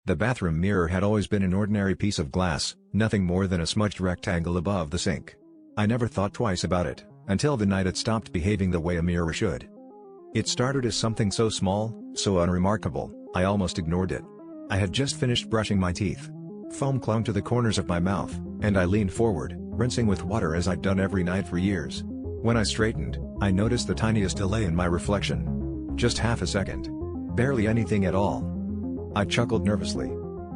The bathroom mirror had always been an ordinary piece of glass, nothing more than a smudged rectangle above the sink. I never thought twice about it, until the night it stopped behaving the way a mirror should. It started as something so small, so unremarkable, I almost ignored it. I had just finished brushing my teeth. Foam clung to the corners of my mouth, and I leaned forward, rinsing with water as I'd done every night for years. When I straightened, I noticed the tiniest delay in my reflection. Just half a second. Barely anything at all. I chuckled nervously.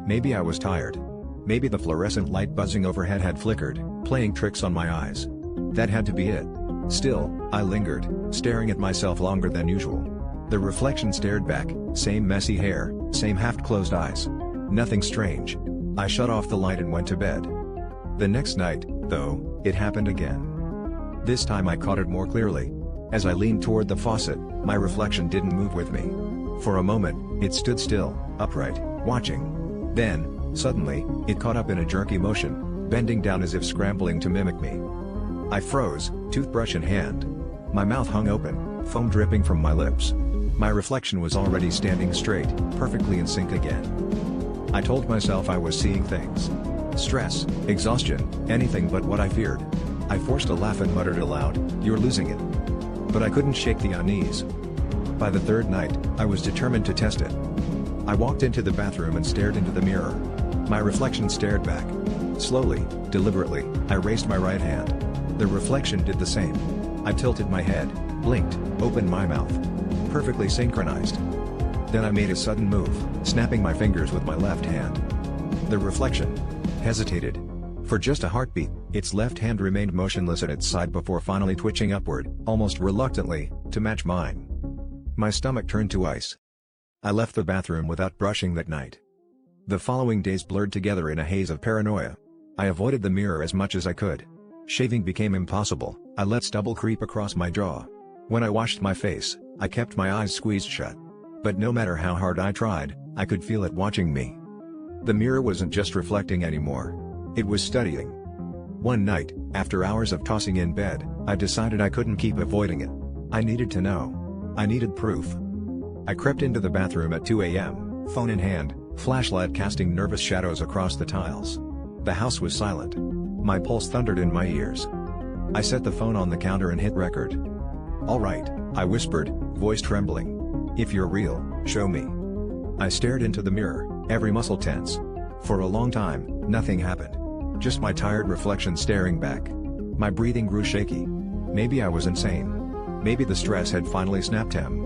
Maybe I was tired. Maybe the fluorescent light buzzing overhead had flickered, playing tricks on my eyes. That had to be it. Still, I lingered, staring at myself longer than usual. The reflection stared back, same messy hair, same half-closed eyes. Nothing strange. I shut off the light and went to bed. The next night, though, it happened again. This time I caught it more clearly. As I leaned toward the faucet, my reflection didn't move with me. For a moment, it stood still, upright, watching. Then, suddenly, it caught up in a jerky motion, bending down as if scrambling to mimic me. I froze, toothbrush in hand. My mouth hung open, foam dripping from my lips. My reflection was already standing straight, perfectly in sync again. I told myself I was seeing things. Stress, exhaustion, anything but what I feared. I forced a laugh and muttered aloud, "You're losing it." But I couldn't shake the unease. By the third night, I was determined to test it. I walked into the bathroom and stared into the mirror. My reflection stared back. Slowly, deliberately, I raised my right hand. The reflection did the same. I tilted my head, blinked, opened my mouth. Perfectly synchronized. Then I made a sudden move, snapping my fingers with my left hand. The reflection hesitated. For just a heartbeat, its left hand remained motionless at its side before finally twitching upward, almost reluctantly, to match mine. My stomach turned to ice. I left the bathroom without brushing that night. The following days blurred together in a haze of paranoia. I avoided the mirror as much as I could. Shaving became impossible, I let stubble creep across my jaw. When I washed my face, I kept my eyes squeezed shut. But no matter how hard I tried, I could feel it watching me. The mirror wasn't just reflecting anymore. It was studying. One night, after hours of tossing in bed, I decided I couldn't keep avoiding it. I needed to know. I needed proof. I crept into the bathroom at 2 a.m., phone in hand, flashlight casting nervous shadows across the tiles. The house was silent. My pulse thundered in my ears. I set the phone on the counter and hit record. "All right," I whispered, voice trembling. "If you're real, show me." I stared into the mirror, every muscle tense. For a long time, nothing happened. Just my tired reflection staring back. My breathing grew shaky. Maybe I was insane. Maybe the stress had finally snapped him.